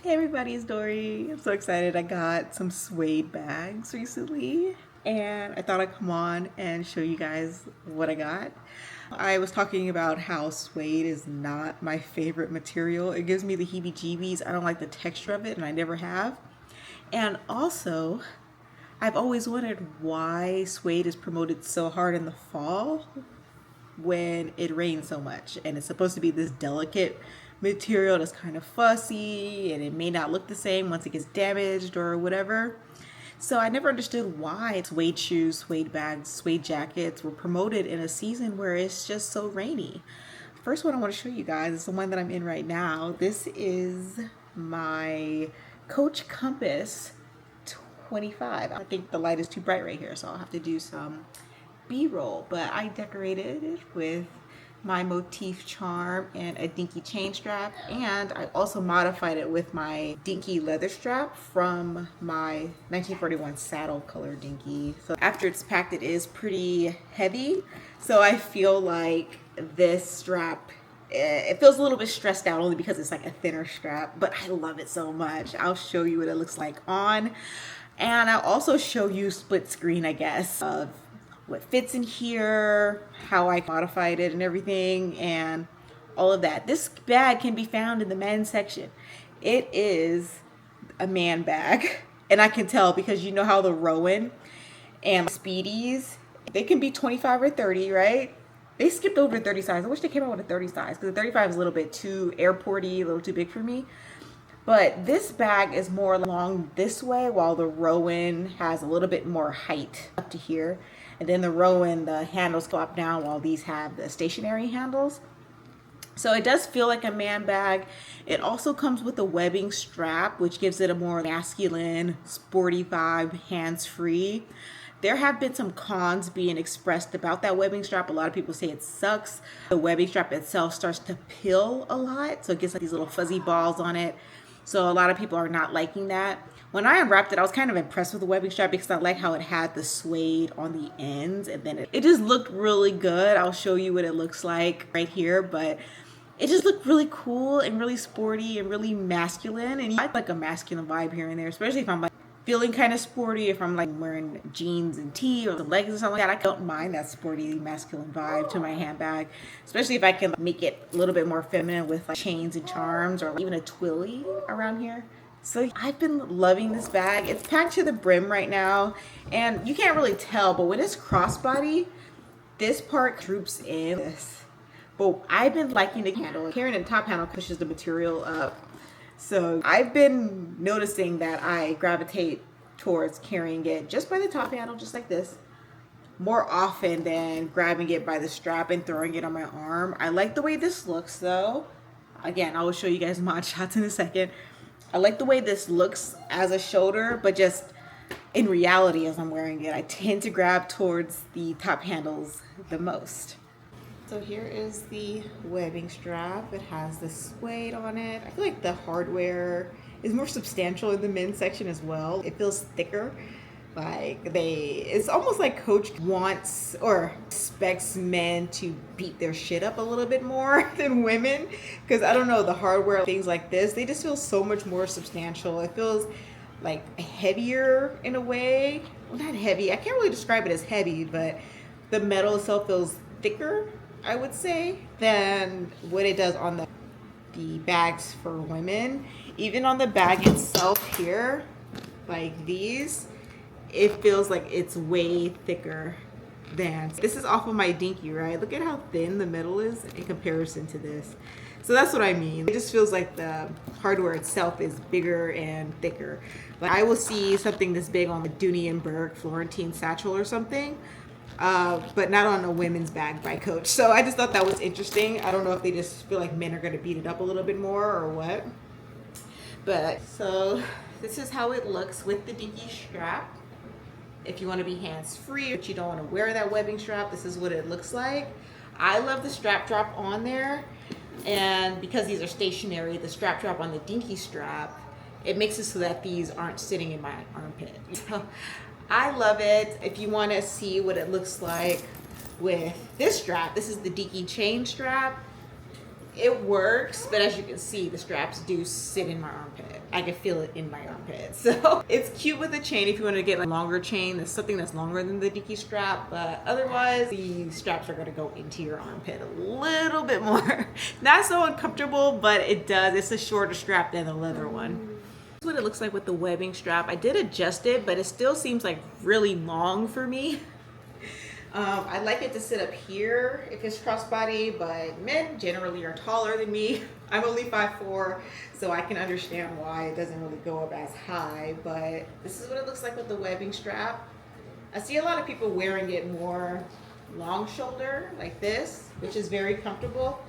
Hey everybody, it's Dory. I'm so excited. I got some suede bags recently and I thought I'd come on and show you guys what I got. I was talking about how suede is not my favorite material. It gives me the heebie-jeebies. I don't like the texture of it and I never have. And also, I've always wondered why suede is promoted so hard in the fall when it rains so much, and it's supposed to be this delicate material that's kind of fussy and it may not look the same once it gets damaged or whatever. So I never understood why suede shoes, suede bags, suede jackets were promoted in a season where it's just so rainy. First one I want to show you guys is the one that I'm in right now. This is my Coach Compass 25. I think the light is too bright right here, so I'll have to do some B-roll, but I decorated it with my motif charm and a dinky chain strap, and I also modified it with my dinky leather strap from my 1941 saddle color dinky. So after it's packed, it is pretty heavy, so I feel like this strap, it feels a little bit stressed out only because it's like a thinner strap, but I love it so much. I'll show you what it looks like on, and I'll also show you split screen, I guess, of what fits in here, how I modified it and everything, and all of that. This bag can be found in the men's section. It is a man bag, and I can tell because you know how the Rowan and Speedies, they can be 25 or 30, right? They skipped over 30 size. I wish they came out with a 30 size because the 35 is a little bit too airporty, a little too big for me. But this bag is more along this way, while the Rowan has a little bit more height up to here. And then the Rowan, the handles go up down, while these have the stationary handles. So it does feel like a man bag. It also comes with a webbing strap, which gives it a more masculine, sporty vibe, hands-free. There have been some cons being expressed about that webbing strap. A lot of people say it sucks. The webbing strap itself starts to pill a lot, so it gets like these little fuzzy balls on it. So a lot of people are not liking that. When I unwrapped it, I was kind of impressed with the webbing strap because I like how it had the suede on the ends, and then it just looked really good. I'll show you what it looks like right here, but it just looked really cool and really sporty and really masculine. And I like a masculine vibe here and there, especially if I'm like feeling kind of sporty, if I'm like wearing jeans and tee or some leggings or something like that. I don't mind that sporty masculine vibe to my handbag, especially if I can make it a little bit more feminine with like chains and charms or even a twilly around here. So I've been loving this bag. It's packed to the brim right now, and you can't really tell, but when it's crossbody, this part droops in. But I've been liking the handle. Carrying the top handle pushes the material up. So I've been noticing that I gravitate towards carrying it just by the top handle, just like this, more often than grabbing it by the strap and throwing it on my arm. I like the way this looks though. Again, I will show you guys mod shots in a second. I like the way this looks as a shoulder, but just in reality as I'm wearing it, I tend to grab towards the top handles the most. So here is the webbing strap. It has the suede on it. I feel like the hardware is more substantial in the men's section as well. It feels thicker. It's almost like Coach wants or expects men to beat their shit up a little bit more than women. Because I don't know, the hardware, things like this, they just feel so much more substantial. It feels like heavier in a way. Well, not heavy. I can't really describe it as heavy, but the metal itself feels thicker, I would say, than what it does on the bags for women. Even on the bag itself here, like these, it feels like it's way thicker than. This is off of my dinky, right? Look at how thin the metal is in comparison to this. So that's what I mean. It just feels like the hardware itself is bigger and thicker. Like I will see something this big on the Dooney and Burke Florentine satchel or something, but not on a women's bag by Coach. So I just thought that was interesting. I don't know if they just feel like men are going to beat it up a little bit more or what. But so this is how it looks with the dinky strap. If you want to be hands-free, but you don't want to wear that webbing strap, this is what it looks like. I love the strap drop on there, and because these are stationary, the strap drop on the dinky strap, it makes it so that these aren't sitting in my armpit. So I love it. If you want to see what it looks like with this strap, this is the dinky chain strap. it works, but as you can see, the straps do sit in my armpit. I can feel it in my armpit. So it's cute with the chain if you want to get a longer chain. That's something that's longer than the dinky strap, but otherwise the straps are going to go into your armpit a little bit more. Not so uncomfortable, but it does. It's a shorter strap than the leather one. This is what it looks like with the webbing strap. I did adjust it, but it still seems like really long for me. I like it to sit up here if it's crossbody, but men generally are taller than me. I'm only 5'4", so I can understand why it doesn't really go up as high, but this is what it looks like with the webbing strap. I see a lot of people wearing it more long shoulder like this, which is very comfortable.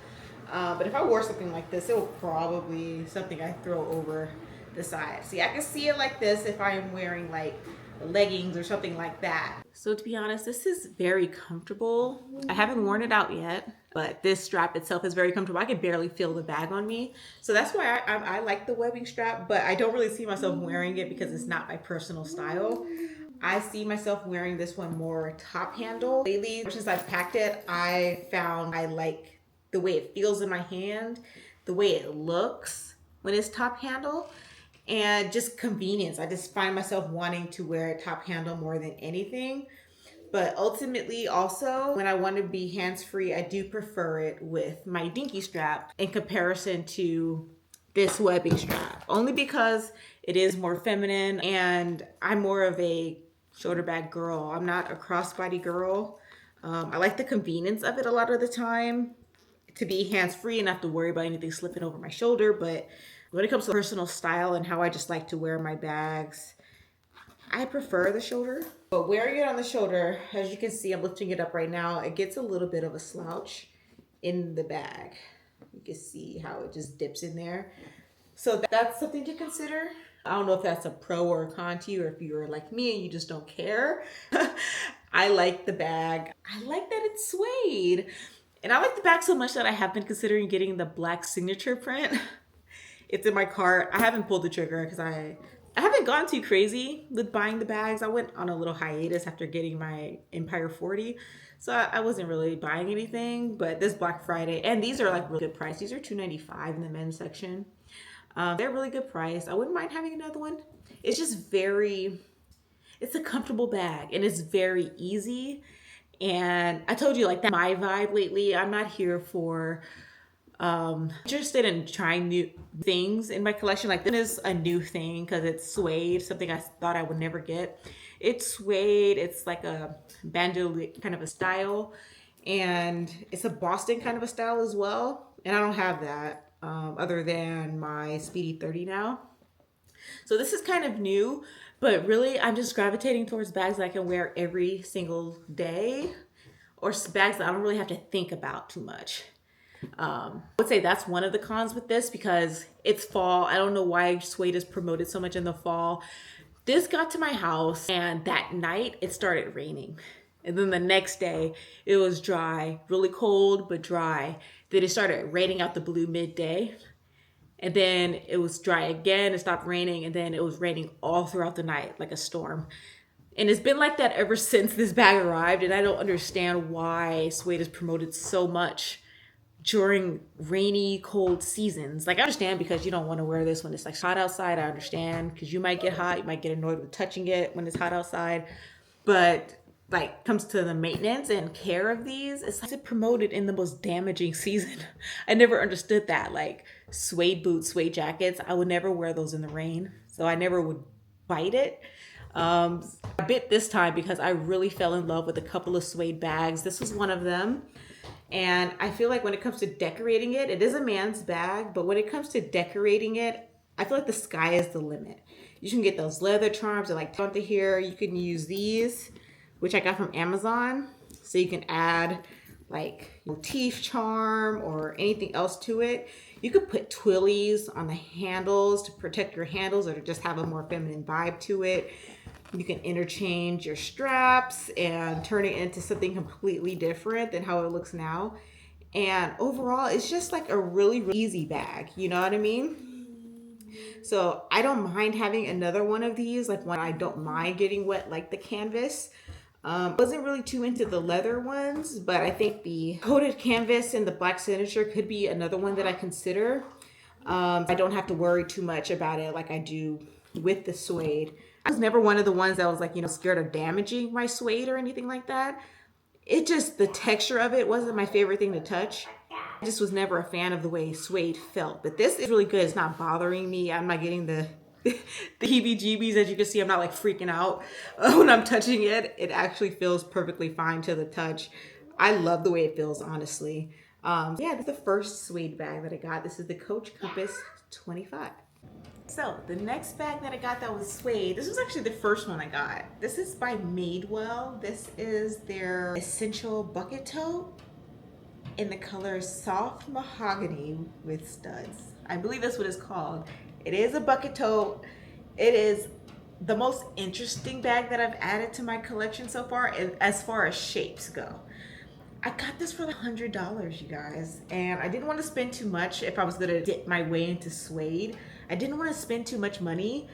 But if I wore something like this, it will probably something I throw over the side. See, I can see it like this if I am wearing like leggings or something like that. So to be honest, this is very comfortable. I haven't worn it out yet, but this strap itself is very comfortable. I can barely feel the bag on me. So that's why I like the webbing strap, but I don't really see myself wearing it because it's not my personal style. I see myself wearing this one more top handle. Lately, since I've packed it, I found I like the way it feels in my hand, the way it looks when it's top handle. And just convenience. I just find myself wanting to wear a top handle more than anything. But ultimately also, when I want to be hands-free, I do prefer it with my dinky strap in comparison to this webbing strap. Only because it is more feminine and I'm more of a shoulder bag girl. I'm not a crossbody girl. I like the convenience of it a lot of the time to be hands-free and not have to worry about anything slipping over my shoulder. But when it comes to personal style and how I just like to wear my bags, I prefer the shoulder. But wearing it on the shoulder, as you can see, I'm lifting it up right now, it gets a little bit of a slouch in the bag. You can see how it just dips in there. So that's something to consider. I don't know if that's a pro or a con to you, or if you're like me and you just don't care. I like the bag. I like that it's suede. And I like the bag so much that I have been considering getting the black signature print. It's in my cart. I haven't pulled the trigger because I haven't gone too crazy with buying the bags. I went on a little hiatus after getting my Empire 40. So I wasn't really buying anything, but this Black Friday, and these are like really good price. These are $2.95 in the men's section. They're really good price. I wouldn't mind having another one. It's just it's a comfortable bag and it's very easy. And I told you like that's my vibe lately. I'm not here for interested in trying new things in my collection. Like this is a new thing because it's suede, something I thought I would never get. It's suede. It's like a bandeau kind of a style, and it's a Boston kind of a style as well. And I don't have that other than my Speedy 30 now. So this is kind of new, but really I'm just gravitating towards bags that I can wear every single day, or bags that I don't really have to think about too much. I would say that's one of the cons with this because it's fall. I don't know why suede is promoted so much in the fall. This got to my house and that night it started raining. And then the next day it was dry, really cold, but dry. Then it started raining out the blue midday. And then it was dry again, it stopped raining, and then it was raining all throughout the night like a storm. And it's been like that ever since this bag arrived, and I don't understand why suede is promoted so much during rainy, cold seasons. Like I understand because you don't want to wear this when it's like hot outside. I understand because you might get hot, you might get annoyed with touching it when it's hot outside. But like comes to the maintenance and care of these, it's like promoted in the most damaging season. I never understood that. Like suede boots, suede jackets, I would never wear those in the rain. So I never would bite it. I bit this time because I really fell in love with a couple of suede bags. This was one of them. And I feel like when it comes to decorating it, it is a man's bag, but when it comes to decorating it, I feel like the sky is the limit. You can get those leather charms that like onto here. You can use these, which I got from Amazon. So you can add like motif charm or anything else to it. You could put twillies on the handles to protect your handles or to just have a more feminine vibe to it. You can interchange your straps and turn it into something completely different than how it looks now. And overall, it's just like a really, really easy bag. You know what I mean? So I don't mind having another one of these, like when I don't mind getting wet like the canvas. Wasn't really too into the leather ones, but I think the coated canvas and the black signature could be another one that I consider. I don't have to worry too much about it like I do with the suede. I was never one of the ones that was like, scared of damaging my suede or anything like that. It just, the texture of it wasn't my favorite thing to touch. I just was never a fan of the way suede felt. But this is really good. It's not bothering me. I'm not getting the heebie-jeebies. As you can see, I'm not like freaking out when I'm touching it. It actually feels perfectly fine to the touch. I love the way it feels, honestly. Yeah, this is the first suede bag that I got. This is the Coach Compass 25. So the next bag that I got that was suede, this was actually the first one I got. This is by Madewell. This is their Essential Bucket Toe in the color Soft Mahogany with Studs. I believe that's what it's called. It is a bucket toe. It is the most interesting bag that I've added to my collection so far as shapes go. I got this for like $100, you guys, and I didn't want to spend too much if I was gonna dip my way into suede. I didn't want to spend too much money,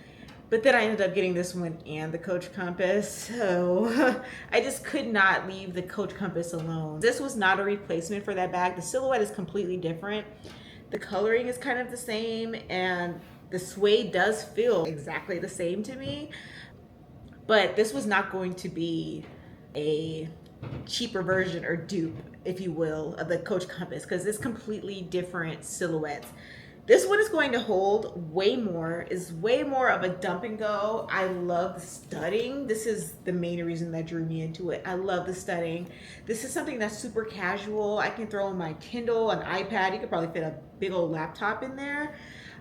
but then I ended up getting this one and the Coach Compass, so I just could not leave the Coach Compass alone. This was not a replacement for that bag. The silhouette is completely different. The coloring is kind of the same, and the suede does feel exactly the same to me, but this was not going to be a cheaper version or dupe, if you will, of the Coach Compass, because it's completely different silhouettes. This one is going to hold way more, is way more of a dump and go. I love the studding. This is the main reason that drew me into it. I love the studding. This is something that's super casual. I can throw in my Kindle, an iPad. You could probably fit a big old laptop in there.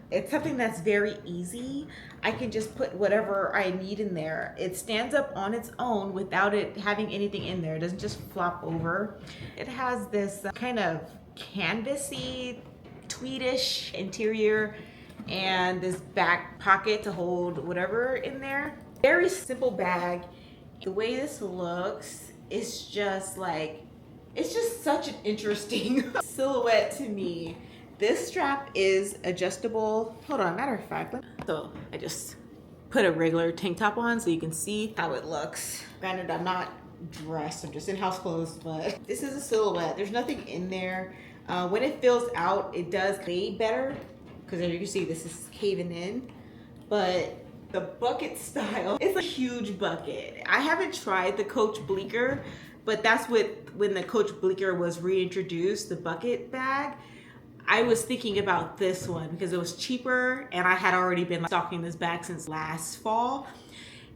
It's something that's very easy. I can just put whatever I need in there. It stands up on its own without it having anything in there. It doesn't just flop over. It has this kind of canvasy, tweedish interior and this back pocket to hold whatever in there. Very simple bag. The way this looks is just like, it's just such an interesting silhouette to me. This strap is adjustable. Hold on, matter of fact, so I just put a regular tank top on so you can see how it looks. Granted, I'm not dressed, I'm just in house clothes, but this is a silhouette. There's nothing in there. When it fills out, it does fade better, because as you can see, this is caving in. But the bucket style, it's a huge bucket. I haven't tried the Coach Bleecker, but that's when the Coach Bleecker was reintroduced, the bucket bag. I was thinking about this one because it was cheaper, and I had already been stocking this bag since last fall.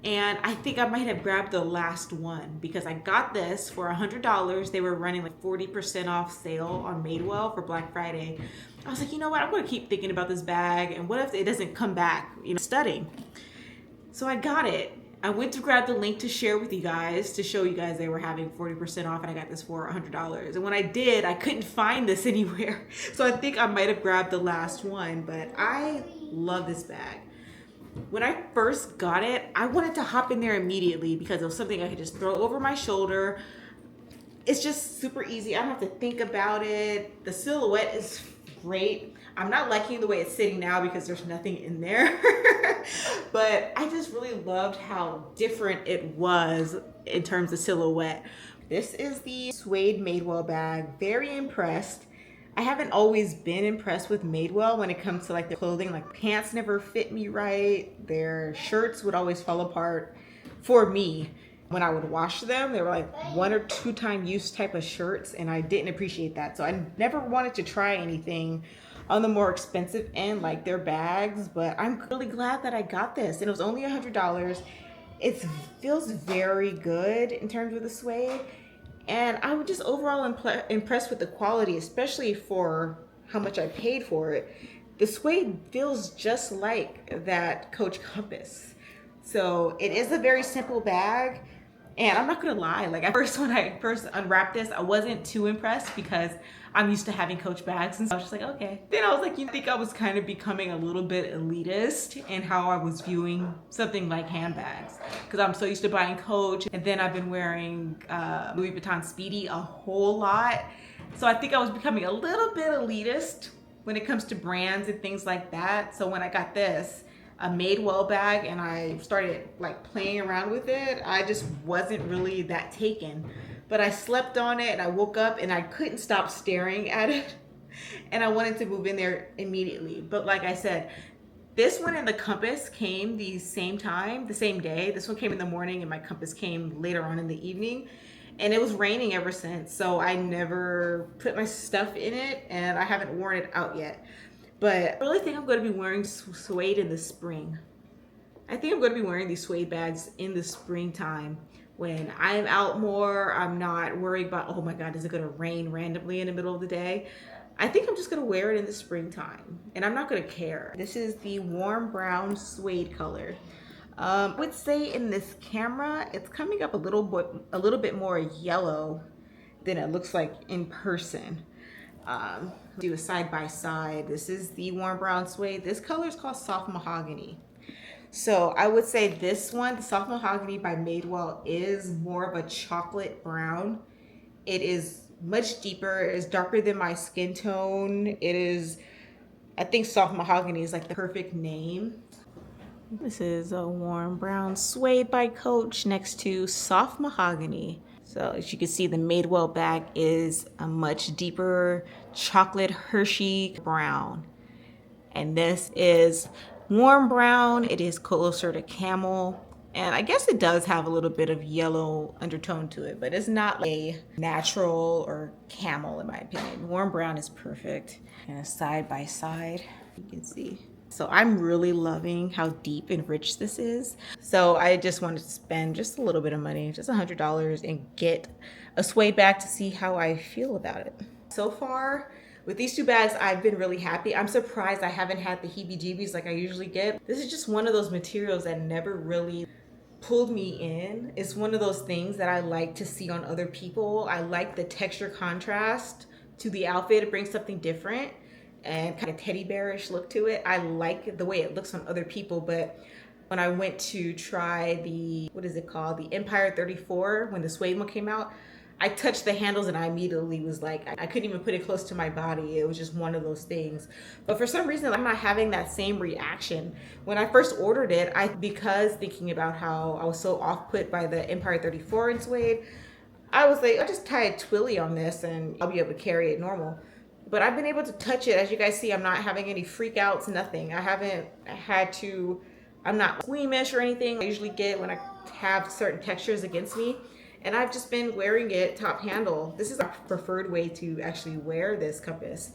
And I think I might have grabbed the last one because I got this for $100. They were running like 40% off sale on Madewell for Black Friday. I was like, you know what? I'm gonna keep thinking about this bag, and what if it doesn't come back, studding? So I got it. I went to grab the link to share with you guys to show you guys they were having 40% off, and I got this for $100. And when I did, I couldn't find this anywhere. So I think I might have grabbed the last one, but I love this bag. When I first got it, I wanted to hop in there immediately because it was something I could just throw over my shoulder. It's just super easy. I don't have to think about it. The silhouette is great. I'm not liking the way it's sitting now because there's nothing in there. But I just really loved how different it was in terms of silhouette. This is the Suede Madewell bag. Very impressed. I haven't always been impressed with Madewell when it comes to like their clothing. Like pants never fit me right. Their shirts would always fall apart for me. When I would wash them, they were like 1 or 2 time use type of shirts, and I didn't appreciate that. So I never wanted to try anything on the more expensive end like their bags, but I'm really glad that I got this, and it was only $100. It feels very good in terms of the suede, and I was just overall impressed with the quality, especially for how much I paid for it. The suede feels just like that Coach Compass. So it is a very simple bag. And I'm not gonna lie, like when I first unwrapped this, I wasn't too impressed because I'm used to having Coach bags, and so I was just like, okay. Then I was like, you think I was kind of becoming a little bit elitist in how I was viewing something like handbags, because I'm so used to buying Coach, and then I've been wearing Louis Vuitton Speedy a whole lot. So I think I was becoming a little bit elitist when it comes to brands and things like that. So when I got this, a Madewell bag and I started like playing around with it, I just wasn't really that taken. But I slept on it and I woke up and I couldn't stop staring at it. And I wanted to move in there immediately. But like I said, this one and the compass came the same time, the same day. This one came in the morning and my compass came later on in the evening. And it was raining ever since, so I never put my stuff in it and I haven't worn it out yet. But I really think I'm going to be wearing suede in the spring. I think I'm going to be wearing these suede bags in the springtime when I'm out more. I'm not worried about, oh my God, is it going to rain randomly in the middle of the day? I think I'm just going to wear it in the springtime and I'm not going to care. This is the warm brown suede color. I would say in this camera, it's coming up a little bit more yellow than it looks like in person. Do a side by side. This is the warm brown suede. This color is called soft mahogany. So I would say this one, the soft mahogany by Madewell, is more of a chocolate brown. It is much deeper. It is darker than my skin tone. It is, I think soft mahogany is like the perfect name. This is a warm brown suede by Coach next to soft mahogany. So as you can see, the Madewell bag is a much deeper chocolate Hershey brown. And this is warm brown. It is closer to camel. And I guess it does have a little bit of yellow undertone to it, but it's not a natural or camel in my opinion. Warm brown is perfect. And a side by side, you can see. So I'm really loving how deep and rich this is. So I just wanted to spend just a little bit of money, just $100, and get a suede bag to see how I feel about it. So far, with these two bags, I've been really happy. I'm surprised I haven't had the heebie-jeebies like I usually get. This is just one of those materials that never really pulled me in. It's one of those things that I like to see on other people. I like the texture contrast to the outfit. It brings something different and kind of teddy bearish look to it. I like the way it looks on other people, but when I went to try the, what is it called? The Empire 34, when the suede one came out, I touched the handles and I immediately was like, I couldn't even put it close to my body. It was just one of those things. But for some reason, I'm not having that same reaction. When I first ordered it, because thinking about how I was so off put by the Empire 34 in suede, I was like, I'll just tie a twilly on this and I'll be able to carry it normal. But I've been able to touch it. As you guys see, I'm not having any freakouts, nothing. I haven't had to, I'm not squeamish or anything I usually get when I have certain textures against me. And I've just been wearing it top handle. This is a preferred way to actually wear this compass.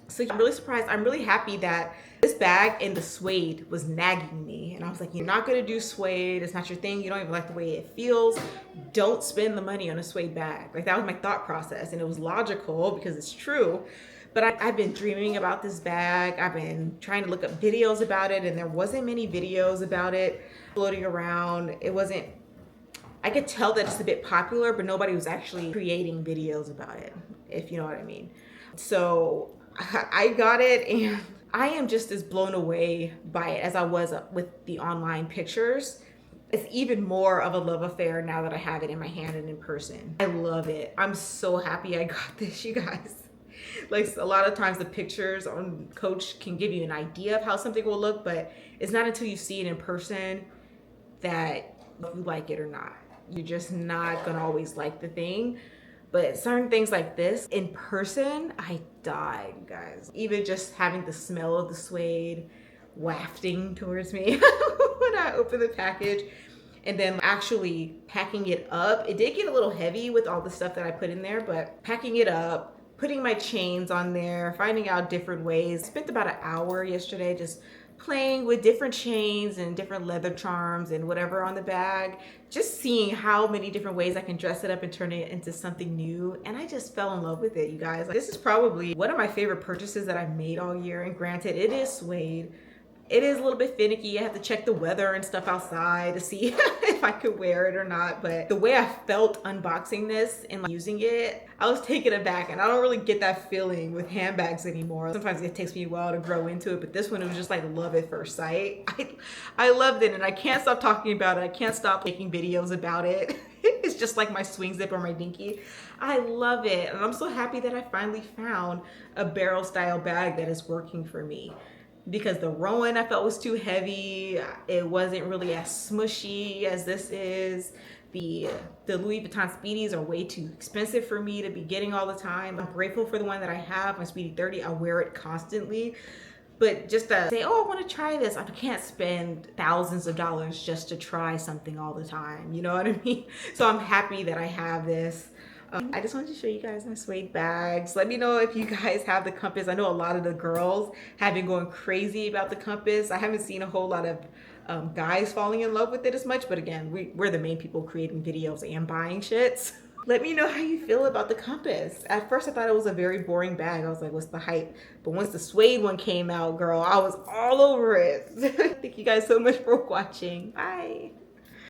So I'm really surprised. I'm really happy that this bag and the suede was nagging me. And I was like, you're not gonna do suede. It's not your thing. You don't even like the way it feels. Don't spend the money on a suede bag. Like that was my thought process. And it was logical because it's true. But I've been dreaming about this bag. I've been trying to look up videos about it and there wasn't many videos about it floating around. It wasn't, I could tell that it's a bit popular, but nobody was actually creating videos about it, if you know what I mean. So I got it and I am just as blown away by it as I was with the online pictures. It's even more of a love affair now that I have it in my hand and in person. I love it. I'm so happy I got this, you guys. Like a lot of times the pictures on Coach can give you an idea of how something will look, but it's not until you see it in person that you like it or not. You're just not gonna always like the thing. But certain things like this, in person, I died, guys. Even just having the smell of the suede wafting towards me when I opened the package. And then actually packing it up. It did get a little heavy with all the stuff that I put in there, but packing it up, putting my chains on there, finding out different ways. Spent about an hour yesterday just playing with different chains and different leather charms and whatever on the bag, just seeing how many different ways I can dress it up and turn it into something new. And I just fell in love with it, you guys. This is probably one of my favorite purchases that I've made all year. And granted, it is suede. It is a little bit finicky. I have to check the weather and stuff outside to see if I could wear it or not. But the way I felt unboxing this and using it, I was taken aback. And I don't really get that feeling with handbags anymore. Sometimes it takes me a while to grow into it. But this one, it was just like love at first sight. I loved it and I can't stop talking about it. I can't stop making videos about it. It's just like my swing zip or my dinky. I love it. And I'm so happy that I finally found a barrel style bag that is working for me. because the Rowan I felt was too heavy. It wasn't really as smushy as this is. The Louis Vuitton Speedies are way too expensive for me to be getting all the time. I'm grateful for the one that I have, my Speedy 30. I wear it constantly. But just to say, oh, I want to try this, I can't spend thousands of dollars just to try something all the time. You know what I mean? So I'm happy that I have this. I just wanted to show you guys my suede bags. Let me know if you guys have the compass. I know a lot of the girls have been going crazy about the compass. I haven't seen a whole lot of guys falling in love with it as much, but again, we're the main people creating videos and buying shits. Let me know how you feel about the compass. At first I thought it was a very boring bag. I was like, what's the hype? But once the suede one came out, girl, I was all over it. Thank you guys so much for watching. Bye.